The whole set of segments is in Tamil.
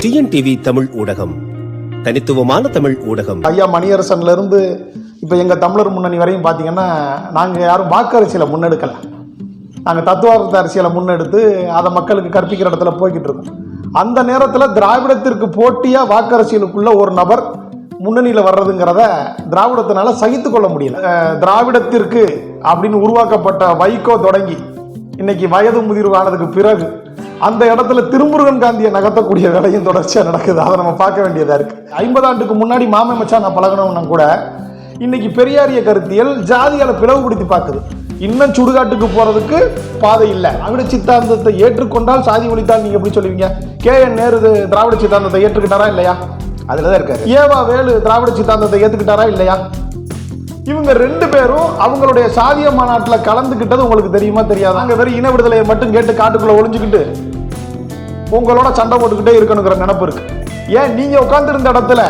டிஎன்டிவி தமிழ் ஊடகம், தனித்துவமான தமிழ் ஊடகம். ஐயா மணியரசன்ல இருந்து இப்போ எங்கள் தமிழர் முன்னணி வரையும் பார்த்தீங்கன்னா நாங்கள் யாரும் வாக்கு அரசியலை முன்னெடுக்கலை. நாங்கள் தத்துவார்த்த அரசியலை முன்னெடுத்து அதை மக்களுக்கு கற்பிக்கிற இடத்துல போய்கிட்டு இருக்கோம். அந்த நேரத்தில் திராவிடத்திற்கு போட்டியாக வாக்கு அரசியலுக்குள்ள ஒரு நபர் முன்னணியில் வர்றதுங்கிறத திராவிடத்தினால சகித்து கொள்ள முடியல. திராவிடத்திற்கு அப்படின்னு உருவாக்கப்பட்ட வைகோ தொடங்கி இன்னைக்கு வயது முதிர்வு ஆனதுக்கு பிறகு அந்த இடத்துல திருமுருகன் காந்தியை நகர்த்தக்கூடிய வேலையும் தொடர்ச்சியாக நடக்குது. அதை நம்ம பார்க்க வேண்டியதாக இருக்குது. 50 ஆண்டுக்கு முன்னாடி மாமே மச்சான் நான் பழகணும்னா கூட இன்னைக்கு பெரியாரிய கருத்தியல் ஜாதியால பிளவுபடுத்தி பார்க்குது. இன்னும் சுடுகாட்டுக்கு போறதுக்கு பாதை இல்லை. திராவிட சித்தாந்தத்தை ஏற்றுக்கொண்டால் சாதி ஒழித்தால் நீங்க எப்படி சொல்லுவீங்க? KN நேரு திராவிட சித்தாந்தத்தை ஏற்றுக்கிட்டாரா இல்லையா? அதுலதான் இருக்காரு. ஏவா வேலு திராவிட சித்தாந்தத்தை ஏற்றுக்கிட்டாரா இல்லையா? இவங்க 2 பேரும் அவங்களுடைய சாதிய மாநாட்டில் கலந்துக்கிட்டது உங்களுக்கு தெரியுமா தெரியாது? அங்கே வெறும் இன விடுதலையை மட்டும் கேட்டு காட்டுக்குள்ள ஒளிஞ்சுக்கிட்டு உங்களோட சண்டை போட்டுக்கிட்டே இருக்கணுங்கிற நினைப்பு இருக்கு. ஏன் நீங்க உட்கார்ந்துருந்த இடத்துல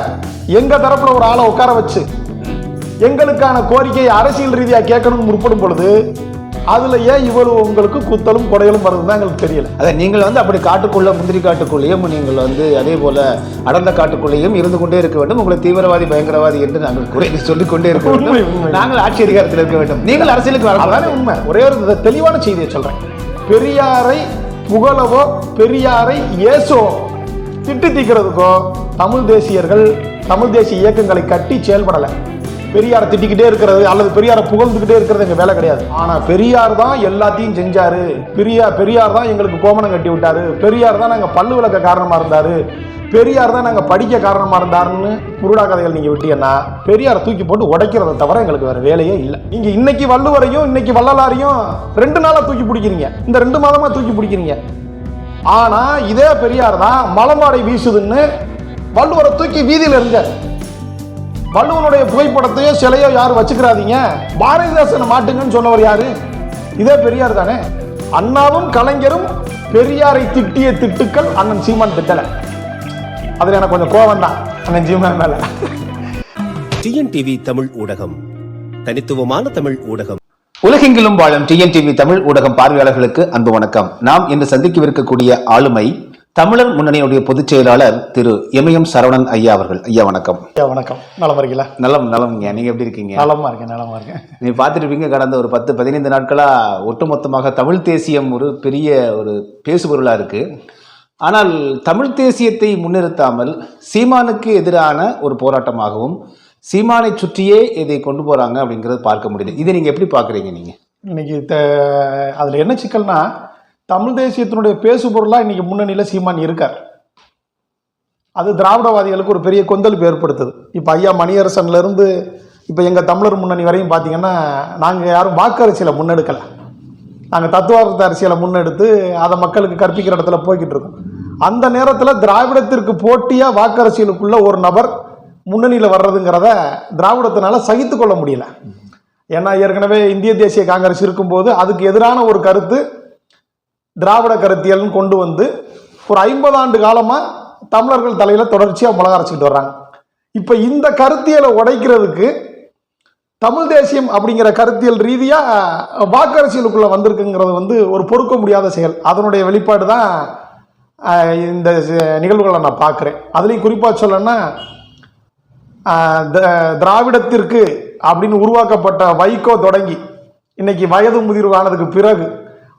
எங்க தரப்புல ஒரு ஆளை உட்கார வச்சு எங்களுக்கான கோரிக்கையை அரசியல் ரீதியா கேட்கணும்னு முற்படும் பொழுது அதுல ஏன் இவ்வளவு உங்களுக்கு குத்தலும் கொடைகளும் வருதுன்னு எங்களுக்கு தெரியல. அதை நீங்கள் அப்படி காட்டுக்குள்ள முந்திரி காட்டுக்குள்ளேயும் நீங்கள் அதே போல அடர்ந்த காட்டுக்குள்ளேயும் இருந்து கொண்டே இருக்க வேண்டும். உங்களை தீவிரவாதி பயங்கரவாதி என்று நாங்கள் குறை சொல்லிக் கொண்டே இருக்க வேண்டும். நாங்கள் ஆட்சி அதிகாரத்தில் இருக்க வேண்டும். நீங்கள் அரசியலுக்கு வரலாம். உண்மை. ஒரே ஒரு தெளிவான செய்தியை சொல்றேன். பெரியாரை புகழவோ பெரியாரை ஏசோ திட்டு தீக்கிறதுக்கோ தமிழ் தேசியர்கள் தமிழ் தேசிய இயக்கங்களை கட்டி செயல்படலை. பெரியாரை திட்டிக்கிட்டே இருக்கிறது அல்லது பெரியாரை புகழ்ந்துக்கிட்டே இருக்கிறது எங்க வேலை கிடையாது. ஆனா பெரியார் தான் எல்லாத்தையும் செஞ்சாரு, பெரியார் தான் எங்களுக்கு கோமணம் கட்டி விட்டாரு, பெரியார் தான் நாங்க பல்லு விளக்க காரணமா இருந்தாரு, பெரியார் தான் நாங்க படிக்க காரணமா இருந்தாருன்னு புருடா கதைகள் நீங்க விட்டீங்கன்னா பெரியாரை தூக்கி போட்டு உடைக்கிறத தவிர எங்களுக்கு வேற வேலையே இல்லை. நீங்க இன்னைக்கு வள்ளுவரையும் இன்னைக்கு வள்ளலாரையும் 2 நாளா தூக்கி பிடிக்கிறீங்க, இந்த 2 மாதமா தூக்கி பிடிக்கிறீங்க. ஆனா இதே பெரியார் தான் மலமாடை வீசுதுன்னு வள்ளுவரை தூக்கி வீதியில இருந்தார். வள்ளுவனுடைய புகைப்படத்தையோ சிலையோ யாரும் வச்சுக்கிறாதீங்க, பாரதிதாசனை மாட்டுங்கன்னு சொன்னவர் யாரு? இதே பெரியார் தானே. அண்ணாவும் கலைஞரும் பெரியாரை திட்டிய திட்டுக்கள் அண்ணன் சீமான் திட்டல. அதுல எனக்கு கொஞ்சம் கோபம் தான் அண்ணன் சீமான் மேல. டிஎன்டிவி தமிழ் ஊடகம், தனித்துவமான தமிழ் ஊடகம். உலகெங்கிலும் வாழும் டிஎன்டிவி தமிழ் ஊடகம் பார்வையாளர்களுக்கு அன்பு வணக்கம். நாம் இன்று சந்திக்கவிருக்கக்கூடிய ஆளுமை தமிழர் முன்னணியுடைய பொதுச் செயலாளர் திரு எமயம் சரவணன் ஐயா அவர்கள். ஐயா வணக்கம். வணக்கம். நலமா இருக்கீங்களா? நலம்ங்க. நீங்க எப்படி இருக்கீங்க? நலமா இருக்கேன். நீங்க பார்த்துருப்பீங்க, கடந்த ஒரு 10-15 நாட்களா ஒட்டுமொத்தமாக தமிழ் தேசியம் ஒரு பெரிய ஒரு பேசுபொருளா இருக்கு. ஆனால் தமிழ் தேசியத்தை முன்னிறுத்தாமல் சீமானுக்கு எதிரான ஒரு போராட்டமாகவும் சீமானை சுற்றியே இதை கொண்டு போறாங்க அப்படிங்கிறத பார்க்க முடியுது. இதை நீங்க எப்படி பாக்குறீங்க? நீங்க இன்னைக்கு அதுல என்ன சிக்கல்னா, தமிழ் தேசியத்தினுடைய பேசுபொருளாக இன்னைக்கு முன்னணியில் சீமான் இருக்கார். அது திராவிடவாதிகளுக்கு ஒரு பெரிய கொந்தளிப்பு ஏற்படுத்துது. இப்போ ஐயா மணியரசன்ல இருந்து இப்போ எங்கள் தமிழர் முன்னணி வரையும் பார்த்தீங்கன்னா நாங்கள் யாரும் வாக்கு அரசியலை முன்னெடுக்கலை. நாங்கள் தத்துவார்த்த அரசியலை முன்னெடுத்து அதை மக்களுக்கு கற்பிக்கிற இடத்துல போய்கிட்டு இருக்கோம். அந்த நேரத்தில் திராவிடத்திற்கு போட்டியாக வாக்கு அரசியலுக்குள்ள ஒரு நபர் முன்னணியில் வர்றதுங்கிறத திராவிடத்தினால சகித்து கொள்ள முடியல. ஏன்னா ஏற்கனவே இந்திய தேசிய காங்கிரஸ் இருக்கும்போது அதுக்கு எதிரான ஒரு கருத்து திராவிட கருத்தியல்னு கொண்டு வந்து ஒரு 50 ஆண்டு காலமாக தமிழர்கள் தலையில் தொடர்ச்சியாக மிளகா அரைச்சிக்கிட்டு வர்றாங்க. இப்போ இந்த கருத்தியலை உடைக்கிறதுக்கு தமிழ் தேசியம் அப்படிங்கிற கருத்தியல் ரீதியாக வாக்கு அரசியலுக்குள்ளே வந்திருக்குங்கிறது ஒரு பொறுக்க முடியாத செயல். அதனுடைய வெளிப்பாடு தான் இந்த நிகழ்வுகளை நான் பார்க்குறேன். அதுலேயும் குறிப்பாக சொல்லணும்னா திராவிடத்திற்கு அப்படின்னு உருவாக்கப்பட்ட வைகோ தொடங்கி இன்னைக்கு வயது முதிர்வு ஆனதுக்கு பிறகு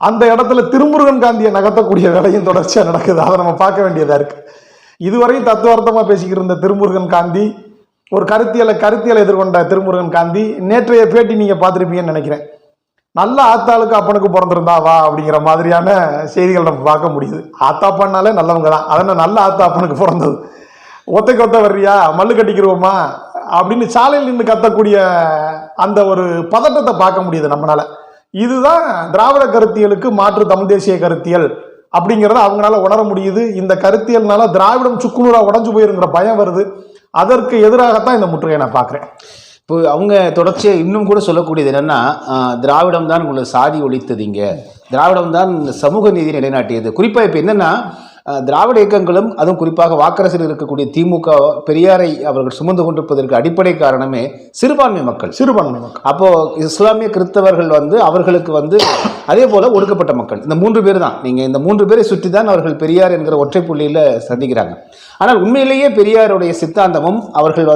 அந்த இடத்துல திருமுருகன் காந்தியை நகர்த்தக்கூடிய வேலையும் தொடர்ச்சியாக நடக்குது. அதை நம்ம பார்க்க வேண்டியதாக இருக்குது. இதுவரையும் தத்துவார்த்தமாக பேசிக்கிட்டு இருந்த திருமுருகன் காந்தி, ஒரு கருத்தியலை எதிர்கொண்ட திருமுருகன் காந்தி நேற்றைய பேட்டி நீங்கள் பார்த்துருப்பீங்கன்னு நினைக்கிறேன். நல்ல ஆத்தாளுக்கு அப்பனுக்கு பிறந்திருந்தா வா அப்படிங்கிற மாதிரியான செய்திகள் நம்ம பார்க்க முடியுது. ஆத்தாப்பான்னாலே நல்லவங்க தான். அதனால் நல்ல ஆத்தா அப்பனுக்கு பிறந்தது. ஒத்தைக்கு ஒத்த வர்றியா, மல்லு கட்டிக்கிருவோமா அப்படின்னு சாலையில் நின்று கத்தக்கூடிய அந்த ஒரு பதட்டத்தை பார்க்க முடியுது நம்மளால. இதுதான் திராவிட கருத்தியலுக்கு மாற்று தமிழ் தேசிய கருத்தியல் அப்படிங்கிறத அவங்களால உணர முடியுது. இந்த கருத்தியல்னால திராவிடம் சுக்குநூறா உடஞ்சு போயிருங்கிற பயம் வருது. அதற்கு எதிராகத்தான் இந்த முற்றுகையை நான் பார்க்குறேன். இப்போ அவங்க தொடர்ச்சியாக இன்னும் கூட சொல்லக்கூடியது என்னன்னா, திராவிடம் தான் உங்களை சாதி ஒழித்ததுங்க, திராவிடம் தான் சமூக நீதி நிலைநாட்டியது. குறிப்பாக இப்போ என்னன்னா, திராவிட இயக்கங்களும் அதுவும் குறிப்பாக வாக்கரசில் இருக்கக்கூடிய திமுக பெரியாரை அவர்கள் சுமந்து கொண்டிருப்பதற்கு அடிப்படை காரணமே சிறுபான்மை மக்கள். அப்போ இஸ்லாமிய கிறிஸ்தவர்கள் அவர்களுக்கு அதே போல ஒடுக்கப்பட்ட மக்கள், இந்த 3 பேர் தான். நீங்க இந்த 3 பேரை சுற்றி தான் அவர்கள் பெரியார் என்கிற ஒற்றை புள்ளியில சந்திக்கிறாங்க. ஆனால் உண்மையிலேயே பெரியாருடைய சித்தாந்தமும் அவர்கள்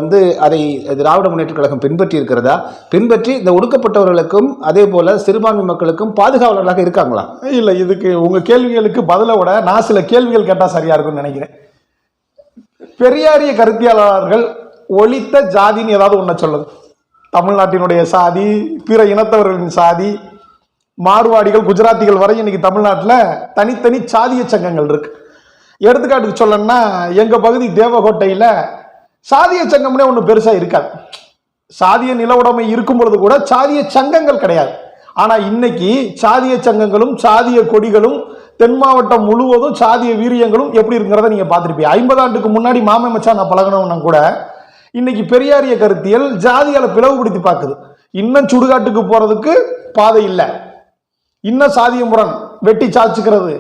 அதை திராவிட முன்னேற்ற கழகம் பின்பற்றி இருக்கிறதா, பின்பற்றி இந்த ஒடுக்கப்பட்டவர்களுக்கும் அதே போல சிறுபான்மை மக்களுக்கும் பாதுகாவலர்களாக இருக்காங்களா? இல்லை, இதுக்கு உங்க கேள்விகளுக்கு பதிலை விட நான் சில கேள்விகள் கேட்டால் சரியா இருக்கும்னு நினைக்கிறேன். பெரியாரிய கருத்தியலாளர்கள் ஒழித்த ஜாதின்னு ஏதாவது ஒன்றை சொல்லுங்க. தமிழ்நாட்டினுடைய சாதி, பிற இனத்தவர்களின் சாதி, மார்வாடிகள், குஜராத்திகள் வரை இன்னைக்கு தமிழ்நாட்டில் தனித்தனி சாதிய சங்கங்கள் இருக்கு. எடுத்துக்காட்டுக்கு சொல்லணும்னா எங்க பகுதி தேவகோட்டையில் சாதிய சங்கம்னே ஒன்று பெருசா இருக்காது. சாதிய நில உடைமை இருக்கும் பொழுது கூட சாதிய சங்கங்கள் கிடையாது. ஆனா இன்னைக்கு சாதிய சங்கங்களும் சாதிய கொடிகளும் தென் மாவட்டம் முழுவதும் சாதிய வீரியங்களும் எப்படி இருக்கிறத நீங்க பார்த்துருப்பீங்க. 50 ஆண்டுக்கு முன்னாடி மாமே மச்சான் நான் பழகணும்னா கூட இன்னைக்கு பெரியாரிய கருத்தியல் ஜாதியால பிளவுபடுத்தி பார்க்குது. இன்னும் சுடுகாட்டுக்கு போறதுக்கு பாதை இல்லை, இன்னும் சாதிய முரண் வெட்டி சாச்சுக்கிறது,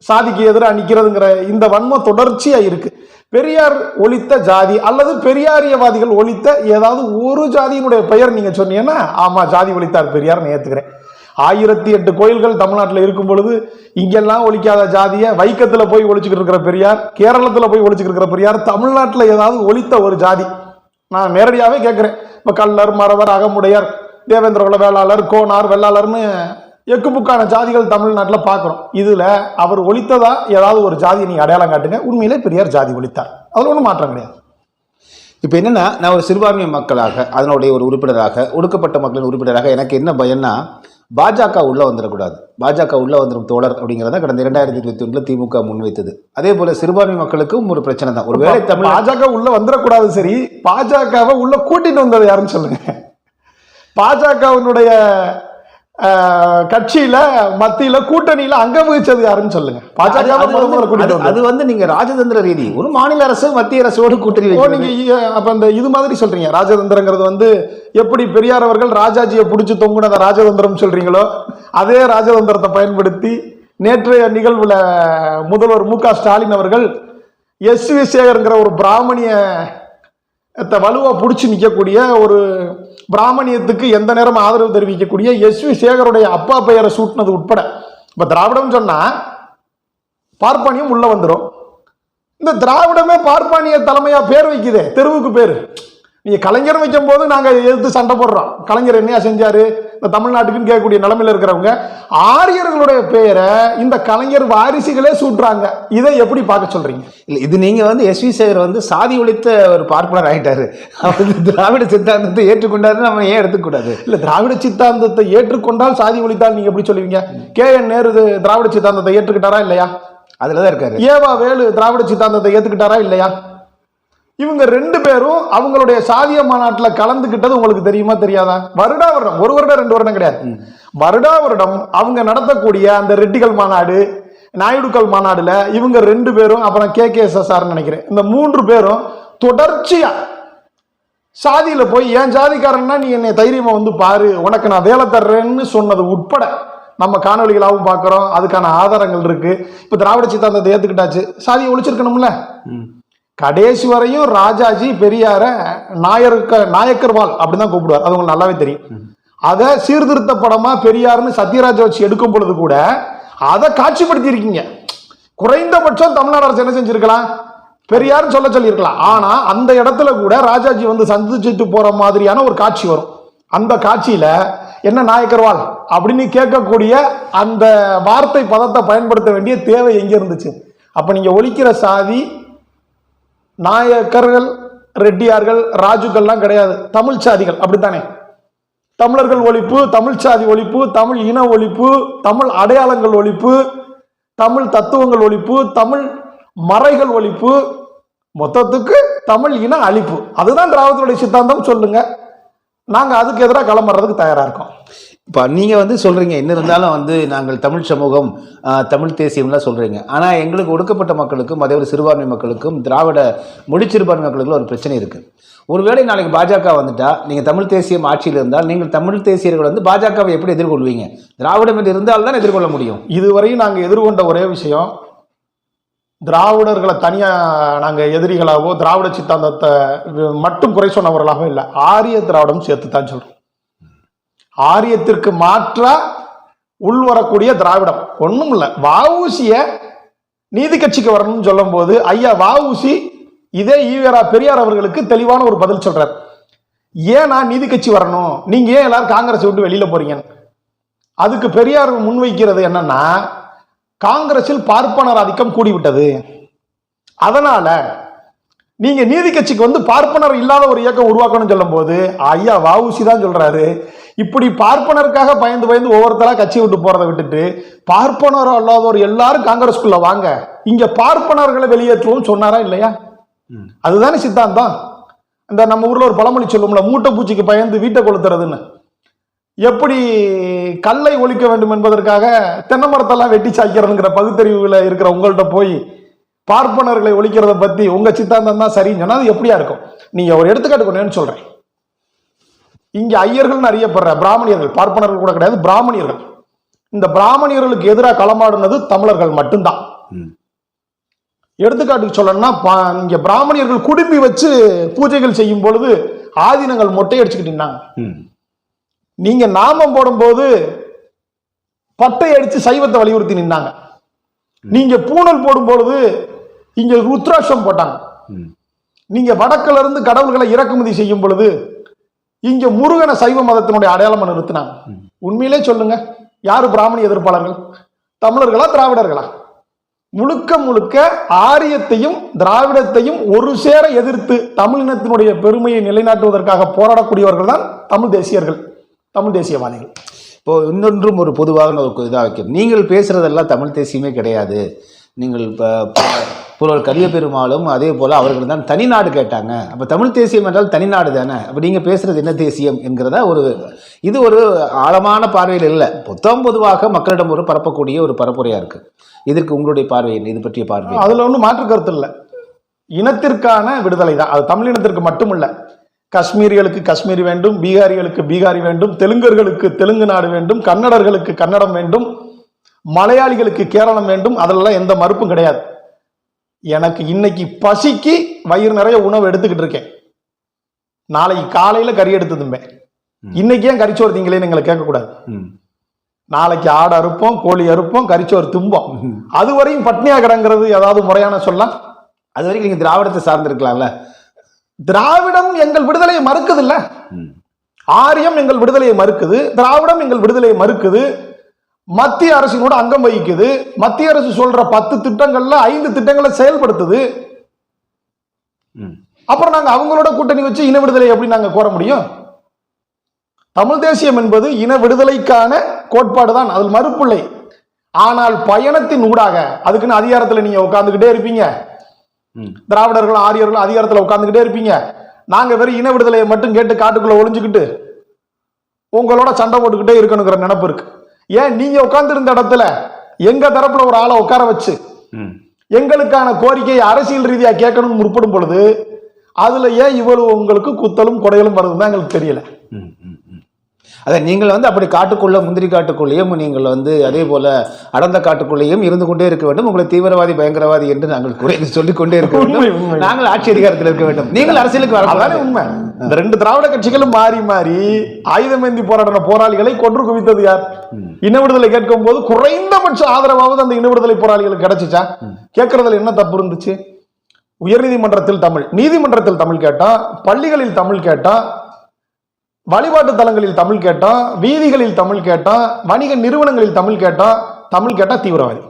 சாதிக்கு எதிராக நிற்கிறதுங்கிற இந்த வன்மம் தொடர்ச்சியா இருக்கு. பெரியார் ஒழித்த ஜாதி அல்லது பெரியாரியவாதிகள் ஒழித்த ஏதாவது ஒரு ஜாதியினுடைய பெயர் நீங்க சொன்னீங்கன்னா ஆமா ஜாதி ஒழித்தார் பெரியார் ஏத்துக்கிறேன். 1008 கோயில்கள் தமிழ்நாட்டில் இருக்கும் பொழுது இங்கெல்லாம் ஒழிக்காத ஜாதியை வைக்கத்துல போய் ஒழிச்சுக்கிட்டு இருக்கிற பெரியார், கேரளத்துல போய் ஒழிச்சுக்கிட்டு இருக்கிற பெரியார், தமிழ்நாட்டில் ஏதாவது ஒழித்த ஒரு ஜாதி நான் நேரடியாவே கேட்கிறேன். இப்ப கள்ளர், மறவர், அகமுடையர், தேவேந்திர குல வேளாளர், கோனார், வெள்ளாளர்னு எக்குப்புக்கான ஜாதிகள் தமிழ்நாட்டில் பார்க்குறோம். இதுல அவர் ஒழித்ததா ஏதாவது ஒரு ஜாதியை நீங்க அடையாளம் காட்டுங்க. உண்மையிலே பெரியார் ஜாதி ஒழித்தார், அதுல ஒன்றும் மாற்றம் கிடையாது. இப்போ என்னன்னா, நான் ஒரு சிறுபான்மை மக்களாக அதனுடைய ஒரு உறுப்பினராக ஒடுக்கப்பட்ட மக்களின் உறுப்பினராக எனக்கு என்ன பயன்னா, பாஜக உள்ள வந்துடக்கூடாது, பாஜக உள்ள வந்துடும் தோழர் அப்படிங்கிறத கடந்த 2021 திமுக முன்வைத்தது. அதே போல சிறுபான்மை மக்களுக்கும் ஒரு பிரச்சனை தான். ஒரு வேளை தமிழ் பாஜக உள்ள வந்துடக்கூடாது. சரி, பாஜகவை உள்ள கூட்டிட்டு வந்தது யாருன்னு சொல்லுங்க. பாஜகவினுடைய கட்சியில மத்தியில கூட்டணியில அங்க வகிச்சது யாருன்னு சொல்லுங்க. பாஜக அது நீங்க ராஜதந்திர ரீதி ஒரு மாநில அரசு மத்திய அரசோடு கூட்டணி நீங்க அப்ப இந்த இது மாதிரி சொல்றீங்க. ராஜதந்திரங்கிறது எப்படி பெரியார் அவர்கள் ராஜாஜியை பிடிச்சி தொங்குனத ராஜதந்திரம் சொல்றீங்களோ அதே ராஜதந்திரத்தை பயன்படுத்தி நேற்றைய நிகழ்வுல முதல்வர் மு க ஸ்டாலின் அவர்கள் எஸ்.வி. சேகர்ங்கிற ஒரு பிராமணிய வலுவா பிடிச்சி நிற்கக்கூடிய ஒரு பிராமணியத்துக்கு எந்த நேரம் ஆதரவு தெரிவிக்கக்கூடிய எஸ்.வி. சேகருடைய அப்பா பெயரை சூட்டினது உட்பட. இப்ப திராவிடம் சொன்னா பார்ப்பானியம் உள்ள வந்துடும். இந்த திராவிடமே பார்ப்பானிய தலைமையா பேர் வைக்குதே, தெருவுக்கு பேரு. நீங்க கலைஞர் வைக்கும் போது நாங்க எதிர்த்து சண்டை போடுறோம். கலைஞர் என்னையா செஞ்சாரு இந்த தமிழ்நாட்டுக்குன்னு கேட்கக்கூடிய நிலைமையில இருக்கிறவங்க ஆரியர்களுடைய பெயரை இந்த கலைஞர் வாரிசுகளே சூட்டுறாங்க. இதை எப்படி பார்க்க சொல்றீங்க? இல்ல, இது நீங்க எஸ்.வி. சேகர் சாதி ஒழித்த ஒரு பார்ப்பனர் ஆயிட்டாரு. அவர் திராவிட சித்தாந்தத்தை ஏற்றுக்கொண்டாரு, நம்ம ஏன் எடுத்துக்கூடாது? இல்ல, திராவிட சித்தாந்தத்தை ஏற்றுக்கொண்டால் சாதி ஒழித்தால் நீங்க எப்படி சொல்லுவீங்க? கே.என். நேரு திராவிட சித்தாந்தத்தை ஏற்றுக்கிட்டாரா இல்லையா? அதுலதான் இருக்காரு. ஏவா வேலு திராவிட சித்தாந்தத்தை ஏத்துக்கிட்டாரா இல்லையா? இவங்க 2 பேரும் அவங்களுடைய சாதிய மாநாட்டில் கலந்துகிட்டது உங்களுக்கு தெரியுமா தெரியாதா? வருடா வருடம், 1 வருடம் 2 வருடம் கிடையாது, வருடா வருடம் அவங்க நடத்தக்கூடிய அந்த ரெட்டிகள் மாநாடு, நாயுடுக்கள் மாநாடுல இவங்க 2 பேரும், அப்புறம் KKSSR நினைக்கிறேன், இந்த 3 பேரும் தொடர்ச்சியா சாதியில போய் என் ஜாதிக்காரன்னா நீ என்னை தைரியமா பாரு, உனக்கு நான் வேலை தர்றேன்னு சொன்னது உட்பட நம்ம காணொலிகளாகவும் பார்க்கிறோம். அதுக்கான ஆதாரங்கள் இருக்கு. இப்ப திராவிட சித்தாந்தத்தை ஏத்துக்கிட்டாச்சு, சாதியை ஒழிச்சிருக்கணும்ல. கடைசி வரையும் ராஜாஜி பெரியார நாயக்கர்வால் அப்படிதான் கூப்பிடுவார். அது உங்களுக்கு நல்லாவே தெரியும். அதை சீர்திருத்த படமா பெரியார்னு சத்யராஜ் வச்சு எடுக்கும் பொழுது கூட அதை காட்சிப்படுத்தி இருக்கீங்க. குறைந்தபட்சம் தமிழ்நாடு அரசு என்ன செஞ்சிருக்கலாம், பெரியார்னு சொல்லி இருக்கலாம். ஆனா அந்த இடத்துல கூட ராஜாஜி சந்திச்சுட்டு போற மாதிரியான ஒரு காட்சி வரும். அந்த காட்சியில என்ன நாயக்கர்வால் அப்படின்னு கேட்கக்கூடிய அந்த வார்த்தை பதத்தை பயன்படுத்த வேண்டிய தேவை எங்க இருந்துச்சு? அப்ப நீங்க ஒழிக்கிற சாதி நாயக்கர்கள், ரெட்டியார்கள், ராஜுக்கள்லாம் கிடையாது, தமிழ் சாதிகள். அப்படித்தானே? தமிழர்கள் ஒழிப்பு, தமிழ் சாதி ஒழிப்பு, தமிழ் இன ஒழிப்பு, தமிழ் அடையாளங்கள் ஒழிப்பு, தமிழ் தத்துவங்கள் ஒழிப்பு, தமிழ் மறைகள் ஒழிப்பு, மொத்தத்துக்கு தமிழ் இன அழிப்பு. அதுதான் திராவிடத்துடைய சித்தாந்தம். சொல்லுங்க, நாங்க அதுக்கு எதிராக கிளம்புறதுக்கு தயாரா இருக்கோம். இப்போ நீங்கள் சொல்கிறீங்க, என்ன இருந்தாலும் நாங்கள் தமிழ் சமூகம், தமிழ் தேசியம்லாம் சொல்கிறீங்க. ஆனால் எங்களுக்கு ஒடுக்கப்பட்ட மக்களுக்கும் அதே ஒரு சிறுபான்மை மக்களுக்கும் திராவிட மொழி சிறுபான்மை மக்களுக்கும் ஒரு பிரச்சனை இருக்குது. ஒருவேளை நாளைக்கு பாஜக வந்துட்டா, நீங்கள் தமிழ் தேசியம் ஆட்சியில் இருந்தால் நீங்கள் தமிழ் தேசியர்கள் பாஜகவை எப்படி எதிர்கொள்வீங்க? திராவிடம் என்று இருந்தால் தான் எதிர்கொள்ள முடியும். இதுவரையும் நாங்கள் எதிர்கொண்ட ஒரே விஷயம், திராவிடர்களை தனியாக நாங்கள் எதிரிகளாகவோ திராவிட சித்தாந்தத்தை மட்டும் குறை சொன்னவர்களாகவும் இல்லை, ஆரிய திராவிடம் சேர்த்து தான் சொல்கிறோம். ஆரியத்திற்கு மாற்றா உள்வரக்கூடிய திராவிடம் ஒன்றும் இல்லை. வஉசிய நீதி கட்சிக்கு வரணும்னு சொல்லும் போது ஐயா வஉசி இதே ஈவேரா பெரியார் அவர்களுக்கு தெளிவான ஒரு பதில் சொல்றார். ஏன் நான் நீதி கட்சி வரணும், நீங்க ஏன் எல்லாரும் காங்கிரஸ் விட்டு வெளியில போறீங்க? அதுக்கு பெரியார் முன்வைக்கிறது என்னன்னா, காங்கிரஸில் பார்ப்பனர் ஆதிக்கம் கூடிவிட்டது, அதனால நீங்க நீதி கட்சிக்கு வந்து பார்ப்பனர் இல்லாத ஒரு இயக்கம் உருவாக்கணும்னு சொல்லும் போது ஐயா வஉசி தான் சொல்றாரு, இப்படி பார்ப்பனருக்காக பயந்து பயந்து ஒவ்வொருத்தரா கட்சி விட்டு போறதை விட்டுட்டு பார்ப்பனர் அல்லாதவர் எல்லாரும் காங்கிரஸ்குள்ள வாங்க, இங்க பார்ப்பனர்களை வெளியேற்றுவோம் சொன்னாரா இல்லையா? அதுதானே சித்தாந்தம். இந்த நம்ம ஊர்ல ஒரு பழமொழி சொல்லுவோம்ல, மூட்டை பூச்சிக்கு பயந்து வீட்டை கொளுத்துறதுன்னு. எப்படி கல்லை ஒழிக்க வேண்டும் என்பதற்காக தென்னை மரத்தெல்லாம் வெட்டி சாய்க்கிறதுங்கிற பகுத்தறிவுல இருக்கிற உங்கள்கிட்ட போய் பார்ப்பனர்களை ஒழிக்கிறத பத்தி உங்க சித்தாந்தம் தான் சரின்னு சொன்னா அது எப்படியா இருக்கும்? நீங்க ஒரு எடுத்துக்காட்டு கொண்டேன்னு சொல்றேன். இங்க ஐயர்கள் அறியப்படுற பிராமணியர்கள், பார்ப்பனர்கள் கூட கிடையாது, பிராமணியர்கள். இந்த பிராமணியர்களுக்கு எதிராக களமாடுனது தமிழர்கள் மட்டும்தான். எடுத்துக்காட்டுக்கு சொல்லணும்னா, இங்க பிராமணியர்கள் குடும்பி வச்சு பூஜைகள் செய்யும் பொழுது ஆதீனங்கள் மொட்டை அடிச்சுக்கிட்டு இருந்தாங்க. நீங்க நாமம் போடும்போது பட்டை அடிச்சு சைவத்தை வலியுறுத்தி நின்னாங்க. நீங்க பூணல் போடும் பொழுது இங்க ருத்ராட்சம் போட்டாங்க. நீங்க வடக்குல இருந்து கடவுள்களை இறக்குமதி செய்யும் பொழுது இங்க முருகனை சைவ மதத்தினுடைய அடையாளம் நிறுத்தினாங்க. உண்மையிலே சொல்லுங்க, யாரு பிராமணிய எதிர்ப்பாளர்கள்? தமிழர்களா திராவிடர்களா? முழுக்க முழுக்க ஆரியத்தையும் திராவிடத்தையும் ஒரு சேர எதிர்த்து தமிழினத்தினுடைய பெருமையை நிலைநாட்டுவதற்காக போராடக்கூடியவர்கள் தான் தமிழ் தேசியர்கள், தமிழ் தேசியவாதிகள். இப்போ இன்னொன்றும் ஒரு பொதுவாக ஒரு இதாக வைக்கும், நீங்கள் பேசுறதெல்லாம் தமிழ் தேசியமே கிடையாது, நீங்கள் இப்போ கலிய பெருமாளும் அதே போல அவர்கள் தான் தனிநாடு கேட்டாங்க, அப்போ தமிழ் தேசியம் என்றால் தனிநாடு தானே, அப்போ நீங்கள் பேசுறது என்ன தேசியம் என்கிறதா ஒரு இது ஒரு ஆழமான பார்வையில் இல்லை, பொதுவாக மக்களிடம் ஒரு பரப்பக்கூடிய ஒரு பரப்புரையா இருக்கு. இதற்கு உங்களுடைய பார்வை என்ன, இது பற்றிய பார்வை? அதுல ஒன்றும் மாற்று கருத்து இல்லை. இனத்திற்கான விடுதலை தான் அது, தமிழினத்திற்கு மட்டும் இல்லை. காஷ்மீரிகளுக்கு காஷ்மீரி வேண்டும், பீகாரிகளுக்கு பீகாரி வேண்டும், தெலுங்கர்களுக்கு தெலுங்கு நாடு வேண்டும், கன்னடர்களுக்கு கன்னடம் வேண்டும், மலையாளிகளுக்கு கேரளம் வேண்டும். அதெல்லாம் எந்த மறுப்பும் கிடையாது. எனக்கு இன்னைக்கு பசிக்கு வயிறு நிறைய உணவு எடுத்துக்கிட்டு இருக்கேன், நாளைக்கு காலையில கறி எடுத்து தும்பேன். இன்னைக்கு ஏன் கறிச்சோறு திங்களேன்னு எங்களை கேட்கக்கூடாது. நாளைக்கு ஆடு அறுப்போம், கோழி அறுப்போம், கறிச்சோறு தும்போம். அதுவரையும் பட்னியா கிடங்கிறது ஏதாவது முறையான சொல்லலாம்? அது வரைக்கும் நீங்க திராவிடத்தை சார்ந்திருக்கலாம்ல. திராவிடம் எங்கள் விடுதலையை மறுக்குது இல்ல, ஆரியம் எங்கள் விடுதலையை மறுக்குது, திராவிடம் எங்கள் விடுதலையை மறுக்குது, மத்திய அரசினோட அங்கம் வகிக்குது. மத்திய அரசு சொல்ற 10 திட்டங்கள்ல 5 திட்டங்களை செயல்படுத்துது. அப்புறம் நாங்க அவங்களோட கூட்டணி வச்சு இன விடுதலை எப்படி நாங்க கோர முடியும்? தமிழ் தேசியம் என்பது இன விடுதலைக்கான கோட்பாடு தான், அதில் மறுப்பில்லை. ஆனால் பயணத்தின் ஊடாக அதுக்குன்னு அதிகாரத்தில் நீங்க உட்கார்ந்துகிட்டே இருப்பீங்க, திராவிடர்கள் ஆரியர்கள் அதிகாரத்தில் உட்கார்ந்துகிட்டே இருப்பீங்க, நாங்க வெறும் இன விடுதலையை மட்டும் கேட்டு காட்டுக்குள்ள ஒளிஞ்சுக்கிட்டு உங்களோட சண்டை போட்டுக்கிட்டே இருக்கணுங்கிற நினைப்பு இருக்கு. ஏன் நீங்க உட்கார்ந்து இருந்த இடத்துல எங்க தரப்புல ஒரு ஆளை உட்கார வச்சு எங்களுக்கான கோரிக்கையை அரசியல் ரீதியா கேட்கணும்னு முற்படும் பொழுது அதுல ஏன் இவ்வளவு உங்களுக்கு குத்தலும் கொடைகளும் வருதுன்னு எங்களுக்கு தெரியல. அதை நீங்கள் வந்து அப்படி காட்டுக்குள்ள முந்திரி காட்டுக்குள்ளேயும் நீங்கள் வந்து அதே போல அடர்ந்த காட்டுக்குள்ளேயும் இருந்து கொண்டே இருக்க வேண்டும், உங்களை தீவிரவாதி பயங்கரவாதி என்று நாங்கள் குறைந்து சொல்லிக் கொண்டே இருக்க வேண்டும், நாங்கள் ஆட்சி அதிகாரத்தில் இருக்க வேண்டும், நீங்கள் அரசியலுக்கு வர உண்மை. இந்த 2 திராவிட கட்சிகளும் மாறி மாறி ஆயுதமேந்தி போராடின போராளிகளை கொன்று குவித்தது யார்? இன விடுதலை கேட்கும் போது குறைந்தபட்ச ஆதரவாவது அந்த இன விடுதலை போராளிகளுக்கு கிடைச்சிச்சா? கேட்கறதுல என்ன தப்பு இருந்துச்சு? உயர்நீதிமன்றத்தில் தமிழ், நீதிமன்றத்தில் தமிழ் கேட்டா, பள்ளிகளில் தமிழ் கேட்டா, வழிபாட்டு தலங்களில் தமிழ் கேட்டா, வீதிகளில் தமிழ் கேட்டா, வணிக நிறுவனங்களில் தமிழ் கேட்டா, தமிழ் கேட்டா தீவிரவாதி.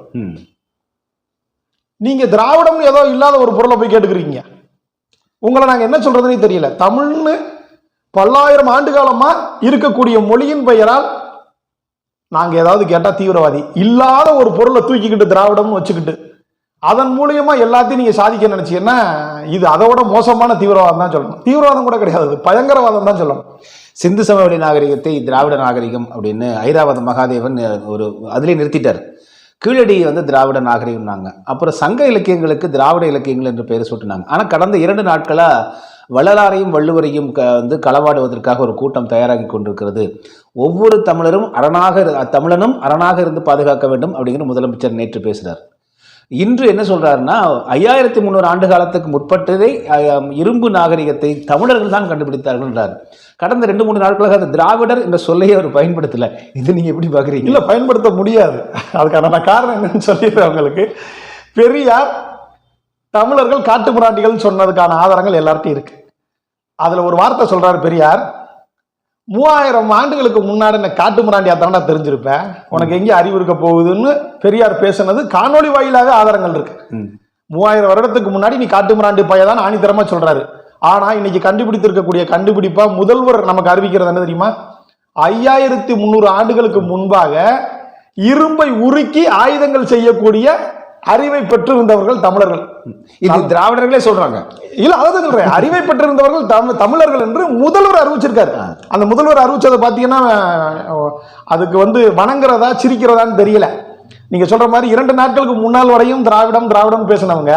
நீங்க திராவிடம் ஏதோ இல்லாத ஒரு பொருளை போய் கேட்டுக்கிறீங்க. உங்களை நாங்க என்ன சொல்றதுன்னு தெரியல. தமிழ்னு பல்லாயிரம் ஆண்டு காலமா இருக்கக்கூடிய மொழியின் பெயரால் நாங்க ஏதாவது கேட்டா தீவிரவாதி. இல்லாத ஒரு பொருளை தூக்கிக்கிட்டு திராவிடம்னு வச்சுக்கிட்டு அதன் மூலியமா எல்லாத்தையும் நீங்க சாதிக்க நினைச்சீங்கன்னா இது அதோட மோசமான தீவிரவாதம் தான் சொல்லணும். தீவிரவாதம் கூட கிடையாது, பயங்கரவாதம் தான் சொல்லணும். சிந்து சமவெளி நாகரிகத்தை திராவிட நாகரிகம் அப்படின்னு ஐராவத மகாதேவன் ஒரு அதிலே நிறுத்திட்டார். கீழடி வந்து திராவிட நாகரிகம்னாங்க. அப்புறம் சங்க இலக்கியங்களுக்கு திராவிட இலக்கியங்கள் என்று பெயர் சூட்டினாங்க. ஆனால் கடந்த 2 நாட்களா வள்ளலாரையும் வள்ளுவரையும் வந்து களவாடுவதற்காக ஒரு கூட்டம் தயாராகி கொண்டிருக்கிறது. ஒவ்வொரு தமிழனும் அரணாக இருந்து பாதுகாக்க வேண்டும் அப்படிங்கிற முதலமைச்சர் நேற்று பேசுகிறார். இன்று என்ன சொல்றாருன்னா 5300 ஆண்டு காலத்துக்கு முற்பட்டதை இரும்பு நாகரிகத்தை தமிழர்கள் தான் கண்டுபிடித்தார்கள்ன்றார். கடந்த 2-3 நாட்களாக அந்த திராவிடர் என்ற சொல்லையே அவர் பயன்படுத்தல. இது நீங்க எப்படி பாக்குறீங்க? இல்ல, பயன்படுத்த முடியாது. அதுக்கான காரணம் என்னன்னு சொல்லிடுறேன் உங்களுக்கு. பெரியார் தமிழர்கள் காட்டு மிராண்டிகள் சொன்னதுக்கான ஆதாரங்கள் எல்லார்ட்டையும் இருக்கு. அதுல ஒரு வார்த்தை சொல்றாரு பெரியார், 3000 ஆண்டுகளுக்கு முன்னாடி நான் காட்டு மிராண்டியா தாண்டா தெரிஞ்சிருப்பேன், உனக்கு எங்கே அறிவு இருக்க போகுதுன்னு பெரியார் பேசுனது காணொலி வாயிலாக ஆதாரங்கள் இருக்கு. 3000 வருடத்துக்கு முன்னாடி நீ காட்டு மிராண்டி பையதான் ஆணித்தரமா சொல்றாரு. ஆனா இன்னைக்கு கண்டுபிடித்திருக்கக்கூடிய கண்டுபிடிப்பா முதல்வர் நமக்கு அறிவிக்கிறது என்ன தெரியுமா? 5300 ஆண்டுகளுக்கு முன்பாக இரும்பை உருக்கி ஆயுதங்கள் செய்யக்கூடிய அறிவை பெற்றிருந்தவர்கள் தமிழர்கள். இது திராவிடர்களே சொல்றாங்க. இல்ல, அதாவது சொல்றேன், அறிவை பெற்றிருந்தவர்கள் தமிழர்கள் என்று முதல்வர் அறிவிச்சிருக்காரு. அந்த முதல்வர் அறிவிச்சதை பாத்தீங்கன்னா அதுக்கு வணங்குறதா சிரிக்கிறதான்னு தெரியல. நீங்க சொல்ற மாதிரி 2 நாட்களுக்கு முன்னால் வரையும் திராவிடம் பேசினவங்க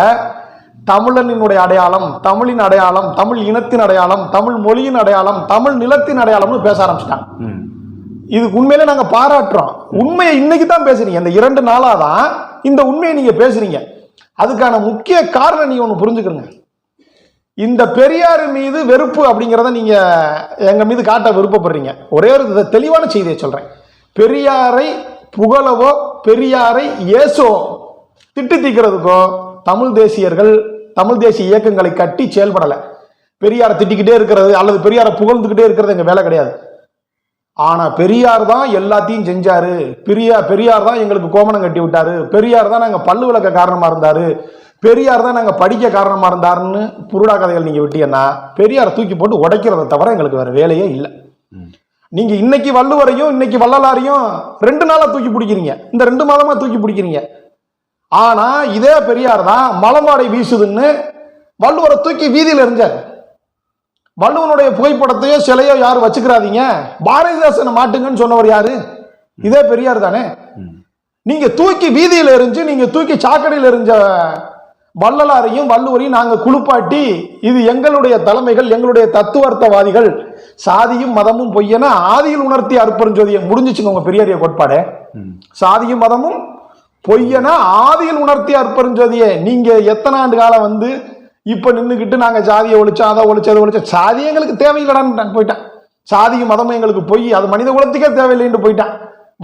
தமிழனினுடைய அடையாளம், தமிழின் அடையாளம், தமிழ் இனத்தின் அடையாளம், தமிழ் மொழியின் அடையாளம், தமிழ் நிலத்தின் அடையாளம்னு பேச ஆரம்பிச்சிட்டாங்க. இதுக்கு உண்மையிலே நாங்க பாராட்டுறோம். உண்மையை இன்னைக்கு தான் பேசுறீங்க. இந்த 2 நாளா தான் இந்த உண்மையை நீங்க பேசுறீங்க. அதுக்கான முக்கிய காரணம் நீங்க ஒண்ணு புரிஞ்சுக்கிறீங்க. இந்த பெரியார் மீது வெறுப்பு அப்படிங்கிறத நீங்க எங்க மீது காட்ட விருப்பப்படுறீங்க. ஒரே ஒரு தெளிவான செய்தியை சொல்றேன். பெரியாரை புகழவோ பெரியாரை ஏசோ திட்டு தீக்கிறதுக்கோ தமிழ் தேசியர்கள், தமிழ் தேசிய இயக்கங்களை கட்டி செயல்படலை. பெரியாரை திட்டிக்கிட்டே இருக்கிறது அல்லது பெரியாரை புகழ்ந்துக்கிட்டே இருக்கிறது எங்க வேலை கிடையாது. ஆனா பெரியார் தான் எல்லாத்தையும் செஞ்சாரு, பெரியார் தான் எங்களுக்கு கோமணம் கட்டி விட்டாரு, பெரியார் தான் நாங்க பல்லு விளக்க காரணமா இருந்தாரு, பெரியார் தான் நாங்க படிக்க காரணமா இருந்தாருன்னு புருடா கதைகள் நீங்க விட்டீங்கன்னா பெரியாரை தூக்கி போட்டு உடைக்கிறத தவிர எங்களுக்கு வேற வேலையே இல்லை. நீங்க இன்னைக்கு வள்ளுவரையும் இன்னைக்கு வள்ளலாரையும் 2 நாளா தூக்கி பிடிக்கிறீங்க, இந்த 2 மாதமா தூக்கி பிடிக்கிறீங்க. ஆனா இதே பெரியார் தான் மலமாடை வீசுதுன்னு வள்ளுவரை தூக்கி வீதியில் எறிஞ்சார். வள்ளுவனுடைய புகைப்படத்தையோ சிலையோ யாரும் வச்சுக்கிறாதீங்க, பாரதிதாசனை மாட்டுங்கன்னு சொன்னவர் யாரு? இதே பெரியார் தானே. நீங்க தூக்கி வீதியில் எறிஞ்சு, நீங்க தூக்கி சாக்கடையில் எறிஞ்ச வள்ளலாரையும் வள்ளுவரையும் நாங்க குளிப்பாட்டி இது எங்களுடைய தலைமைகள், எங்களுடைய தத்துவார்த்தவாதிகள், சாதியும் மதமும் பொய்யன ஆதியில் உணர்த்தி அற்புதஞ்சோதியை முடிஞ்சிச்சுங்க உங்க பெரியாரிய கோட்பாடு. சாதியும் மதமும் பொய்யன ஆதியில் உணர்த்தி அற்புதஞ்சோதியை நீங்க எத்தனை ஆண்டு காலம் இப்ப நின்றுக்கிட்டு நாங்க ஜாதியை ஒழிச்சோம், அதை ஒழிச்சு அதை ஒழிச்சோம், சாதி எங்களுக்கு தேவையில்லடான்னு போயிட்டான். சாதியும் மதமும் எங்களுக்கு பொய், அது மனித குலத்துக்கே தேவையில்லைன்னு போயிட்டான்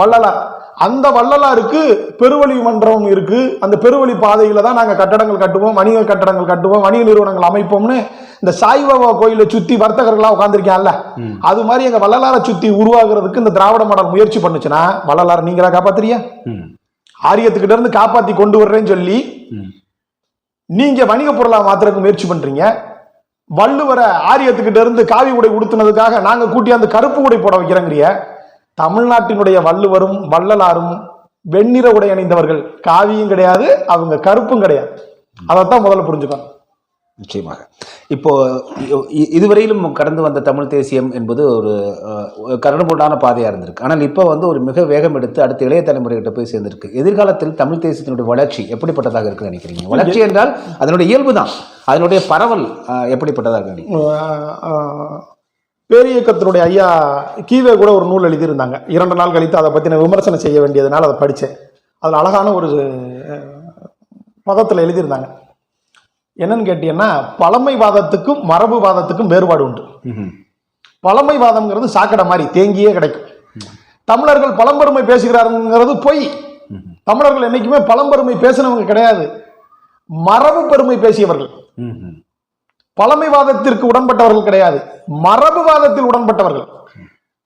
வள்ளலார். அந்த வள்ளலாருக்கு பெருவழி மன்றம் இருக்கு. அந்த பெருவழி பாதையில தான் நாங்க கட்டடங்கள் கட்டுவோம், வணிக கட்டடங்கள் கட்டுவோம், வணிக நிறுவனங்கள் அமைப்போம்னு இந்த சாய்பாபா கோயிலை சுத்தி வர்த்தகர்களா உட்கார்ந்துருக்கான்ல, அது மாதிரி எங்க வள்ளலாரை சுத்தி உருவாக்குறதுக்கு இந்த திராவிட மாடல் முயற்சி பண்ணுச்சுன்னா வள்ளலார் நீங்களா காப்பாத்துறியா? ஆரியத்துக்கிட்ட இருந்து காப்பாத்தி கொண்டு வர்றேன்னு சொல்லி நீங்க வணிக பொருளா மாத்திரக்கு முயற்சி பண்றீங்க. வள்ளுவரை ஆரியத்துக்கிட்ட இருந்து காவி உடை உடுத்துனதுக்காக நாங்க கூட்டியாந்து கருப்பு உடை போட வைக்கிறேங்கிறிய. தமிழ்நாட்டினுடைய வள்ளுவரும் வள்ளலாரும் வெண்ணிற உடை அணிந்தவர்கள், காவியும் கிடையாது, அவங்க கருப்பும் கிடையாது. அதைத்தான் முதல்ல புரிஞ்சுக்கணும். நிச்சயமாக. இப்போ இதுவரையிலும் கடந்து வந்த தமிழ் தேசியம் என்பது ஒரு கரடுமுரடான பாதையாக இருந்திருக்கு. ஆனால் இப்போ ஒரு மிக வேகம் எடுத்து அடுத்த இளைய தலைமுறைகிட்ட போய் சேர்ந்திருக்கு. எதிர்காலத்தில் தமிழ் தேசியத்தினுடைய வளர்ச்சி எப்படிப்பட்டதாக இருக்குன்னு நினைக்கிறீங்க? வளர்ச்சி என்றால் அதனுடைய இயல்பு தான், அதனுடைய பரவல் எப்படிப்பட்டதாக நினைக்கிறீங்க? பேரியக்கத்தினுடைய ஐயா கீவே கூட ஒரு நூல் எழுதியிருந்தாங்க. 2 நாள் கழித்து அதை பற்றின விமர்சனம் செய்ய வேண்டியதுனால அதை படித்தேன். அதில் அழகான ஒரு பதத்தில் எழுதியிருந்தாங்க. என்னன்னு கேட்டீங்கன்னா, பழமைவாதத்துக்கும் மரபுவாதத்துக்கும் வேறுபாடு உண்டு. பழமைவாதம்ங்கிறது சாக்கடை மாதிரி தேங்கியே கிடைக்கும். தமிழர்கள் பழம்பெருமை பேசுகிறாருங்கிறது பொய். தமிழர்கள் என்னைக்குமே பழம்பெருமை பேசினவங்க கிடையாது, மரபு பெருமை பேசியவர்கள். பழமைவாதத்திற்கு உடன்பட்டவர்கள் கிடையாது, மரபுவாதத்தில் உடன்பட்டவர்கள்.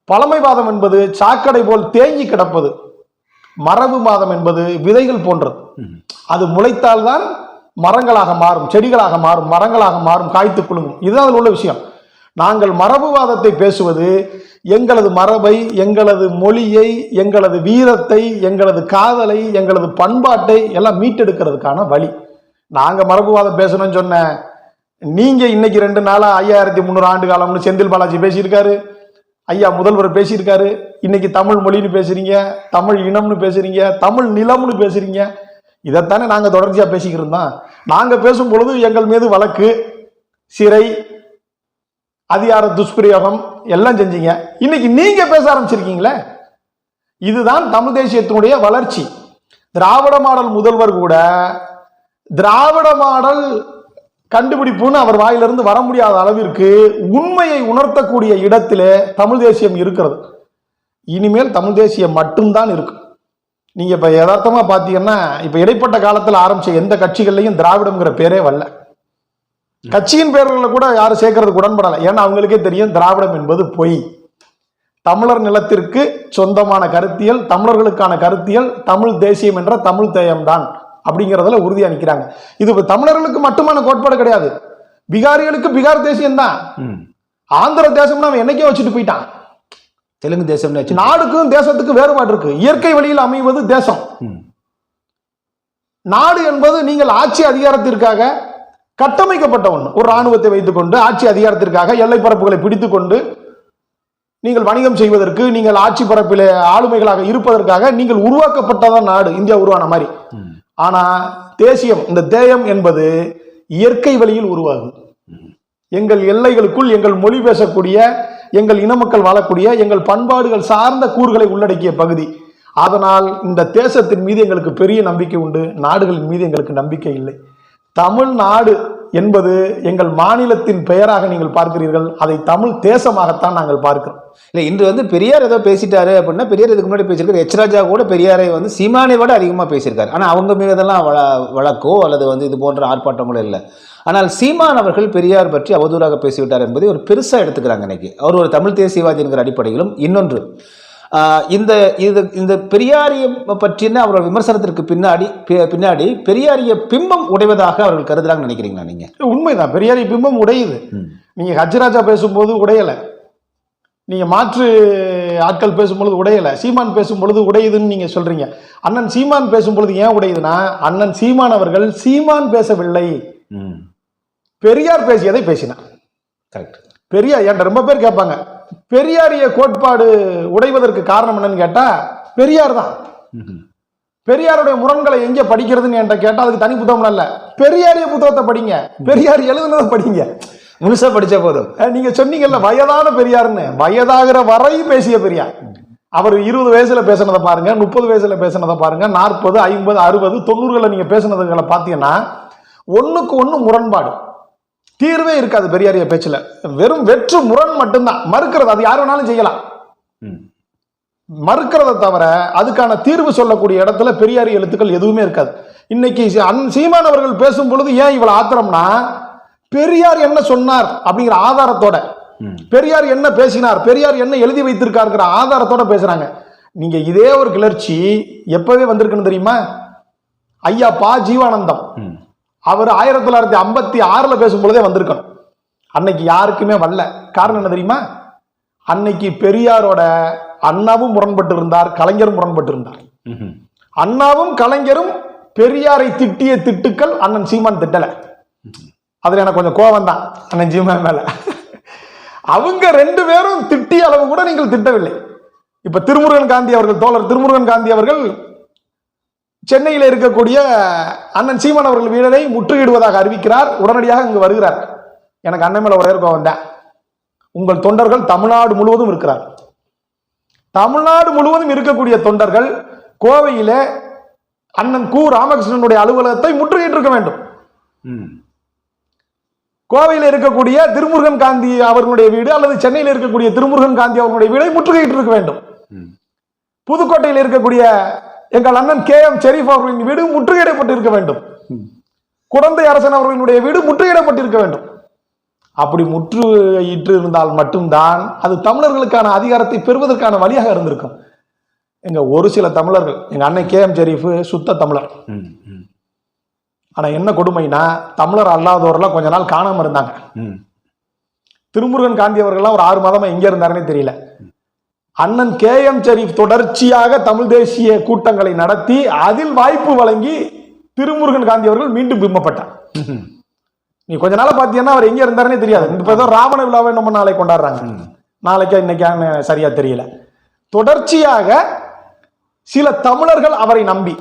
பழமைவாதம் என்பது சாக்கடை போல் தேங்கி கிடப்பது, மரபுவாதம் என்பது விதைகள் போன்றது. அது முளைத்தால்தான் மரங்களாக மாறும், செடிகளாக மாறும், மரங்களாக மாறும், காய்த்து குலுங்கும். இதுதான் அதில் உள்ள விஷயம். நாங்கள் மரபுவாதத்தை பேசுவது எங்களது மரபை, எங்களது மொழியை, எங்களது வீரத்தை, எங்களது காதலை, எங்களது பண்பாட்டை எல்லாம் மீட்டெடுக்கிறதுக்கான வழி. நாங்கள் மரபுவாதம் பேசணும்னு சொன்ன நீங்க இன்னைக்கு 2 நாளா 5300 ஆண்டு காலம்னு செந்தில் பாலாஜி பேசியிருக்காரு, ஐயா முதல்வர் பேசியிருக்காரு. இன்னைக்கு தமிழ் மொழின்னு பேசுறீங்க, தமிழ் இனம்னு பேசுறீங்க, தமிழ் நிலம்னு பேசுறீங்க. இதைத்தானே நாங்க தொடர்ச்சியா பேசிக்கிட்டு இருந்தோம். நாங்க பேசும் பொழுது எங்கள் மீது வழக்கு, சிறை, அதிகார துஷ்பிரயோகம் எல்லாம் செஞ்சீங்க. இன்னைக்கு நீங்க பேச ஆரம்பிச்சிருக்கீங்களே. இதுதான் தமிழ் தேசியத்தினுடைய வளர்ச்சி. திராவிட மாடல் முதல்வர் கூட திராவிட மாடல் கண்டுபிடிப்புன்னு அவர் வாயிலிருந்து வர முடியாத அளவிற்கு உண்மையை உணர்த்தக்கூடிய இடத்திலே தமிழ் தேசியம் இருக்கிறது. இனிமேல் தமிழ் தேசியம் மட்டும்தான் இருக்கு. நீங்க இப்ப யதார்த்தமா பாத்தீங்கன்னா இப்ப இடைப்பட்ட காலத்தில் ஆரம்பிச்ச எந்த கட்சிகள்லையும் திராவிடம்ங்கிற பேரே வரல. கட்சியின் பேர்களை கூட யாரும் சேர்க்கறதுக்கு உடன்படலை. ஏன்னா அவங்களுக்கே தெரியும் திராவிடம் என்பது பொய். தமிழர் நிலத்திற்கு சொந்தமான கருத்தியல், தமிழர்களுக்கான கருத்தியல், தமிழ் தேசியம் என்ற தமிழ் தேயம்தான் அப்படிங்கிறதுல உறுதியா நிற்கிறாங்க. இது தமிழர்களுக்கு மட்டுமான கோட்பாடு கிடையாது. பீகாரிகளுக்கு பீகார் தேசியம் தான். ஆந்திர தேசம்னா அவன் என்னைக்கே வச்சுட்டு போயிட்டான். தெலுங்கு தேசம் நாடுக்கும் தேசத்துக்கும் வேறுபாடு இருக்கு. இயற்கை வழியில் அமைவது தேசம். நாடு என்பது நீங்கள் ஆட்சி அதிகாரத்திற்காக கட்டமைக்கப்பட்ட ஒன்று. ஒரு ராணுவத்தை வைத்துக் கொண்டு ஆட்சி அதிகாரத்திற்காக எல்லை பரப்புகளை பிடித்துக் கொண்டு நீங்கள் வணிகம் செய்வதற்கு, நீங்கள் ஆட்சி பரப்பிலே ஆளுமைகளாக இருப்பதற்காக நீங்கள் உருவாக்கப்பட்டதான் நாடு. இந்தியா உருவான மாதிரி. ஆனா தேசியம், இந்த தேயம் என்பது இயற்கை வழியில் உருவாகுது. எங்கள் எல்லைகளுக்குள் எங்கள் மொழி பேசக்கூடிய, எங்கள் இன மக்கள் வாழக்கூடிய, எங்கள் பண்பாடுகள் சார்ந்த கூறுகளை உள்ளடக்கிய பகுதி. அதனால் இந்த தேசத்தின் மீது எங்களுக்கு பெரிய நம்பிக்கை உண்டு. நாடுகளின் மீது எங்களுக்கு நம்பிக்கை இல்லை. தமிழ்நாடு என்பது எங்கள் மாநிலத்தின் பெயராக நீங்கள் பார்க்கிறீர்கள். அதை தமிழ் தேசமாகத்தான் நாங்கள் பார்க்கிறோம். இல்லை, இன்று பெரியார் ஏதோ பேசிட்டாரு அப்படின்னா, பெரியார் இதுக்கு முன்னாடி பேசியிருக்காரு. எச் ராஜா கூட பெரியாரை சீமானை விட அதிகமாக பேசியிருக்காரு. ஆனால் அவங்க மீதெல்லாம் வழக்கோ அல்லது இது போன்ற ஆர்ப்பாட்டங்களோ இல்லை. ஆனால் சீமான் அவர்கள் பெரியார் பற்றி அவதூறாக பேசிவிட்டார் என்பதை ஒரு பெருசாக எடுத்துக்கிறாங்க இன்னைக்கு. அவர் ஒரு தமிழ் தேசியவாதி என்கிற அடிப்படையிலும். இன்னொன்று, இந்த பெரியாரியம் பற்றின அவரோட விமர்சனத்திற்கு பின்னாடி பெரியாரிய பிம்பம் உடைவதாக அவர்கள் கருதுறாங்க நினைக்கிறீங்களா நீங்க? உண்மைதான், பெரியாரிய பிம்பம் உடையுது. நீங்க ஹஜ்ராஜா பேசும்போது உடையல, நீங்க மாற்று ஆட்கள் பேசும்பொழுது உடையல, சீமான் பேசும்பொழுது உடையுதுன்னு நீங்க சொல்றீங்க. அண்ணன் சீமான் பேசும்பொழுது ஏன் உடையுதுன்னா, அண்ணன் சீமான் அவர்கள் சீமான் பேசவில்லை, பெரியார் பேசியதை பேசினார். கரெக்ட். பெரியார் என்கிட்ட ரொம்ப பேர் கேட்பாங்க, பெரியாரிய கோட்பாடு உடைவதற்கு காரணம் என்னன்னு கேட்டா பெரியார் தான். பெரியாருடைய முரண்களை எங்க படிக்கிறதுன்னு என்கிட்ட கேட்டா அதுக்கு தனி புத்தகம் இல்ல, பெரியாரிய புத்தகத்தை படிங்க, பெரியார் எழுதுனதை படிங்க, முழுசா படிச்சா போதும். நீங்க சொன்னீங்கல்ல வயதான பெரியார்னு, வயதாகிற வரை பேசிய பெரியார். அவர் 20 வயசுல பேசினதை பாருங்க, 30 வயசுல பேசினதை பாருங்க, 40, 50, 60, 90களில் நீங்க பேசினதுகளை பார்த்தீங்கன்னா ஒண்ணுக்கு ஒண்ணு முரண்பாடு, தீர்வே இருக்காது பெரியாரிய பேச்சுல. வெறும் வெற்று முரண் மட்டும்தான். மறுக்கிறது அது யார் வேணாலும் செய்யலாம், மறுக்கிறத தவிர அதுக்கான தீர்வு சொல்லக்கூடிய இடத்துல பெரியாரிய எழுத்துக்கள் எதுவுமே இருக்காது. இன்னைக்கு சீமான் அவர்கள் பேசும் பொழுது ஏன் இவ்வளவு ஆத்திரம்னா, பெரியார் என்ன சொன்னார் அப்படிங்கிற ஆதாரத்தோட, பெரியார் என்ன பேசினார், பெரியார் என்ன எழுதி வைத்திருக்காருங்கிற ஆதாரத்தோட பேசுறாங்க. நீங்க இதே ஒரு கிளர்ச்சி எப்பவே வந்திருக்குன்னு தெரியுமா? ஐயா பா ஜீவானந்தம் அவர் 1956 பேசும்பொழுதே வந்திருக்கணும். அன்னைக்கு யாருக்குமே வரல. காரணம் என்ன தெரியுமா? அன்னைக்கு பெரியாரோட அண்ணாவும் முரண்பட்டு இருந்தார், கலைஞரும் முரண்பட்டு இருந்தார். அண்ணாவும் கலைஞரும் பெரியாரை திட்டிய திட்டுக்கள் அண்ணன் சீமான் திட்டல. அதுல எனக்கு கொஞ்சம் கோபம் தான் அண்ணன் சீமான் மேல. அவங்க 2 பேரும் திட்டிய அளவு கூட நீங்கள் திட்டவில்லை. இப்ப திருமுருகன் காந்தி அவர்கள், தோழர் திருமுருகன் காந்தி அவர்கள் சென்னையில் இருக்கக்கூடிய அண்ணன் சீமான் அவர்கள் வீடரை முற்றுகையிடுவதாக அறிவிக்கிறார். உடனடியாக இங்கு வருகிறார். எனக்கு அண்ணன் மேல ஒரே கோவம் தான், உங்கள் தொண்டர்கள் தமிழ்நாடு முழுவதும் இருக்கிறார். தமிழ்நாடு முழுவதும் இருக்கக்கூடிய தொண்டர்கள் கோவையில அண்ணன் கு ராமகிருஷ்ணனுடைய அலுவலகத்தை முற்றுகையிட்டிருக்க வேண்டும். கோவையில் இருக்கக்கூடிய திருமுருகன் காந்தி அவர்களுடைய வீடு அல்லது சென்னையில் இருக்கக்கூடிய திருமுருகன் காந்தி அவர்களுடைய வீடை முற்றுகையிட்டிருக்க வேண்டும். புதுக்கோட்டையில் இருக்கக்கூடிய எங்கள் அண்ணன் KM ஷெரீப் அவர்களின் வீடு முற்றுகையிடப்பட்டிருக்க வேண்டும். குடந்தை அரசன் அவர்களுடைய வீடு முற்றுகையிடப்பட்டிருக்க வேண்டும். அப்படி முற்றுகையிட்டு இருந்தால் மட்டும்தான் அது தமிழர்களுக்கான அதிகாரத்தை பெறுவதற்கான வழியாக இருந்திருக்கும். எங்க ஒரு சில தமிழர்கள், எங்க அண்ணன் KM ஷெரீப் சுத்த தமிழர். ஆனா என்ன கொடுமைனா, தமிழர் அல்லாதவரெல்லாம் கொஞ்ச நாள் காணாம இருந்தாங்க. திருமுருகன் காந்தி அவர்கள்லாம் ஒரு 6 மாதமா எங்க இருந்தாருன்னே தெரியல. அண்ணன் KM ஷெரீப் தொடர்ச்சியாக தமிழ் தேசிய கூட்டங்களை நடத்தி அதில் வாய்ப்பு வழங்கி திருமுருகன் காந்தி அவர்கள் மீண்டும் பிம்பப்பட்டார். நீ கொஞ்ச நாள பாத்தீங்கன்னா அவர் எங்க இருந்தாருன்னே தெரியாது. இப்ப ஏதோ ராவண விழாவை நம்ம நாளை கொண்டாடுறாங்க, நாளைக்கா இன்னைக்கான்னு சரியா தெரியல. தொடர்ச்சியாக சில தமிழர்கள் அவரை நம்பி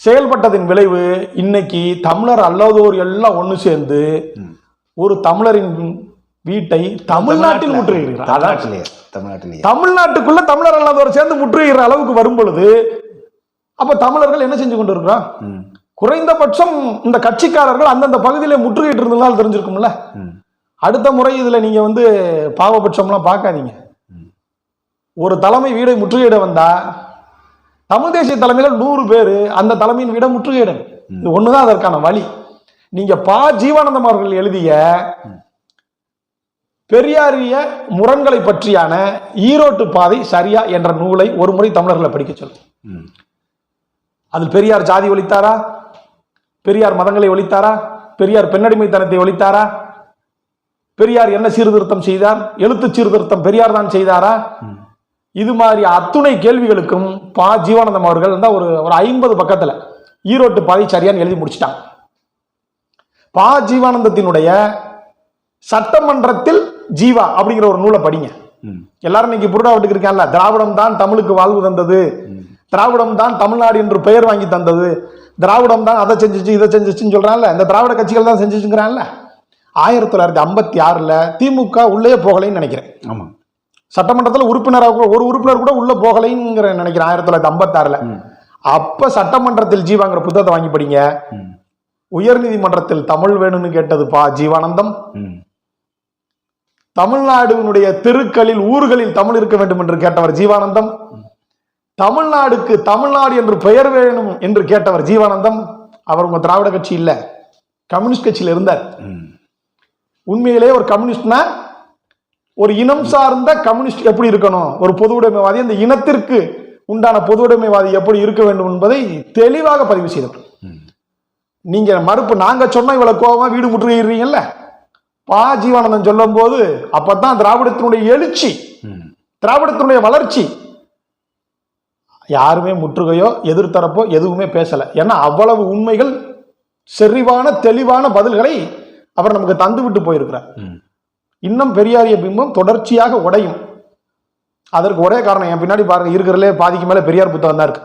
செயல்பட்டதின் விளைவு இன்னைக்கு தமிழர் அல்லாதோர் எல்லாம் ஒண்ணு சேர்ந்து ஒரு தமிழரின் வீட்டை தமிழ்நாட்டில் முற்றுகையிடுகிறார். தமிழ்நாட்டுக்குள்ள தமிழர் அல்லாதவர் சேர்ந்து முற்றுகையிடுற அளவுக்கு வரும் பொழுது அப்ப தமிழர்கள் என்ன செஞ்சு கொண்டு இருக்கிறோம்? குறைந்தபட்சம் இந்த கட்சிக்காரர்கள் அந்தந்த பகுதியில முற்றுகையிட்டு இருந்தாலும் தெரிஞ்சிருக்கும்ல. அடுத்த முறை இதுல நீங்க வந்து பாவபட்சம்லாம் பார்க்காதீங்க. ஒரு தலைமை வீடை முற்றுகையிட வந்தா தமிழ் தேசிய தலைமையில 100 பேர் அந்த தலைமையின் வீடை முற்றுகையிடும். இது ஒண்ணுதான் அதற்கான வழி. நீங்க ஜீவானந்தம் அவர்கள் எழுதிய பெரியாரிய முரண்களை பற்றியான ஈரோட்டு பாதை சரியா என்ற நூலை ஒரு முறை தமிழர்களை படிக்க சொல்லும். அதில் பெரியார் ஜாதி ஒழித்தாரா, பெரியார் மதங்களை ஒழித்தாரா, பெரியார் பெண்ணடிமைத்தனத்தை ஒழித்தாரா, பெரியார் என்ன சீர்திருத்தம் செய்தார், எழுத்து சீர்திருத்தம் பெரியார் தான் செய்தாரா, இது மாதிரி அத்துணை கேள்விகளுக்கும் ஜீவானந்தம் அவர்கள் ஒரு 50 பக்கத்துல ஈரோட்டு பாதை சரியான்னு எழுதி முடிச்சிட்டாங்க. ஜீவானந்தத்தினுடைய சட்டமன்றத்தில் ஜீவா அப்படிங்கிற ஒரு நூலை படிங்க. எல்லாரும் இன்னைக்கு புருடாவட்டுக்கு இருக்காங்கல்ல, திராவிடம் தான் தமிழுக்கு வாழ்வு தந்தது, திராவிடம் தான் தமிழ்நாடு என்று பெயர் வாங்கி தந்தது, திராவிடம் தான் அதை செஞ்சிச்சு இதை செஞ்சிச்சுன்னு சொல்றாங்கல்ல, இந்த திராவிட கட்சிகள் தான் செஞ்சிச்சுங்கிறாங்கல்ல. 1956 திமுக உள்ளே போகலைன்னு நினைக்கிறேன். ஆமா, சட்டமன்றத்தில் உறுப்பினராக ஒரு உறுப்பினர் கூட உள்ள போகலைங்கிற நினைக்கிறேன் 1956. அப்ப சட்டமன்றத்தில் ஜீவாங்கிற புத்தகத்தை வாங்கி படிங்க. உயர் நீதிமன்றத்தில் தமிழ் வேணும்னு கேட்டது ஜீவானந்தம். தமிழ்நாடுடைய தெருக்களில் ஊர்களில் தமிழ் இருக்க வேண்டும் என்று கேட்டவர் ஜீவானந்தம். தமிழ்நாடுக்கு தமிழ்நாடு என்று பெயர் வேணும் என்று கேட்டவர் ஜீவானந்தம். அவர் உங்க திராவிட கட்சி இல்ல, கம்யூனிஸ்ட் கட்சியில் இருந்தார். உண்மையிலே ஒரு கம்யூனிஸ்ட்னா ஒரு இனம் சார்ந்த கம்யூனிஸ்ட் எப்படி இருக்கணும், ஒரு பொது உடைமைவாதி அந்த இனத்திற்கு உண்டான பொது உடைமைவாதி எப்படி இருக்க வேண்டும் என்பதை தெளிவாக பதிவு செய்தவர். நீங்க மறுப்பு நாங்க சொன்னா இவ்வளவு கோபமா வீடு முற்றுகையிடுறீங்கல்ல, ஜீவானந்தம் சொல்லும் போது அப்பதான் திராவிடத்தினுடைய எழுச்சி, திராவிடத்தினுடைய வளர்ச்சி. யாருமே முற்றுகையோ எதிர்த்தரப்போ எதுவுமே பேசல. ஏன்னா அவ்வளவு உண்மைகள், செறிவான தெளிவான பதில்களை அவர் நமக்கு தந்து விட்டு போயிருக்கிறார். இன்னும் பெரியாரிய பிம்பம் தொடர்ச்சியாக உடையும். அதற்கு ஒரே காரணம், என் பின்னாடி பாருங்க, இருக்கிறதுலே பாதிக்கு மேல பெரியார் புத்தகம் தான் இருக்கு.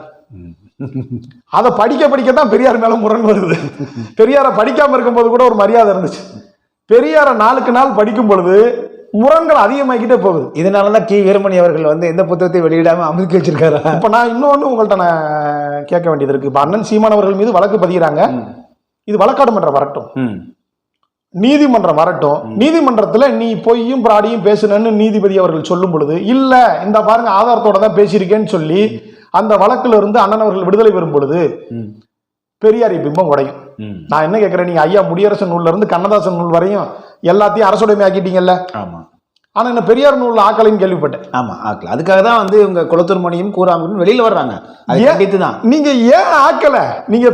அதை படிக்கத்தான் பெரியார் மேல முரண் வருது. பெரியாரை படிக்காம இருக்கும்போது கூட ஒரு மரியாதை இருந்துச்சு. பெரியாரை நாளுக்கு நாள் படிக்கும் பொழுது முரண்கள் அதிகமாகிட்டே போகுது. இதனாலதான் கி வீரமணி அவர்கள் எந்த புத்தகத்தை வெளியிடாம அமுக்கி வச்சிருக்காரு. இப்ப நான் இன்னொன்னு உங்கள்கிட்ட நான் கேட்க வேண்டியது இருக்கு. இப்ப அண்ணன் சீமான் அவர்கள் மீது வழக்கு பதிகிறாங்க. இது வழக்காடு மன்றம் வரட்டும், நீதிமன்றம் வரட்டும். நீதிமன்றத்துல நீ பொய்யும் பிராடியும் பேசுனன்னு நீதிபதி அவர்கள் சொல்லும் பொழுது, இல்ல இந்த பாருங்க ஆதாரத்தோட தான் பேசியிருக்கேன்னு சொல்லி அந்த வழக்குல இருந்து அண்ணன் அவர்கள் விடுதலை பெறும் பொழுது பெரியாரிய பிம்பம் உடையும். நான் என்ன கேட்கிறேன், நீங்க ஐயா முடியரசன் நூல்ல இருந்து கண்ணதாசன் நூல் வரையும் எல்லாத்தையும் அரசுடைமை ஆக்கிட்டீங்கல்ல. ஆமா, ஆனா என்ன பெரியார் நூல் ஆக்கலைன்னு கேள்விப்பட்டேன். ஆமா, ஆக்கல. அதுக்காக தான் உங்க குளத்தூர் மணியும் கூறாமலும் வெளியில வர்றாங்க. நீங்க ஏன் ஆக்கல? நீங்க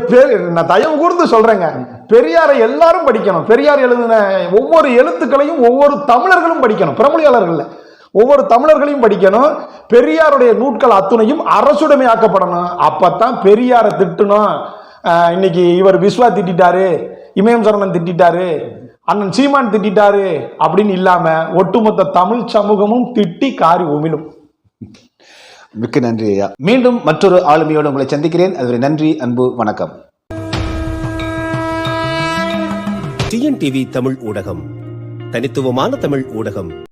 நான் தயவு கூர்ந்து சொல்றேங்க, பெரியாரை எல்லாரும் படிக்கணும். பெரியார் எழுதின ஒவ்வொரு எழுத்துக்களையும் ஒவ்வொரு தமிழர்களும் படிக்கணும். பிரமொழியாளர்கள் ஒவ்வொரு தமிழர்களையும் படிக்கணும். பெரியாருடைய நூட்கள் அத்துணையும் அரசுடைமை ஆக்கப்படணும். அப்பத்தான் பெரியாரை திட்டணும். இன்னைக்கு இவர் விஸ்வா திட்டாரு, இமயம் சரணன் திட்டாரு, அண்ணன் சீமான் திட்டாரு அப்படின்னு இல்லாம ஒட்டுமொத்த தமிழ் சமூகமும் திட்டி காரி உமிழும். மிக்க நன்றி ஐயா. மீண்டும் மற்றொரு ஆளுமையோடு உங்களை சந்திக்கிறேன். அதுவரை நன்றி, அன்பு, வணக்கம். டிஎன்டிவி தமிழ் ஊடகம், தனித்துவமான தமிழ் ஊடகம்.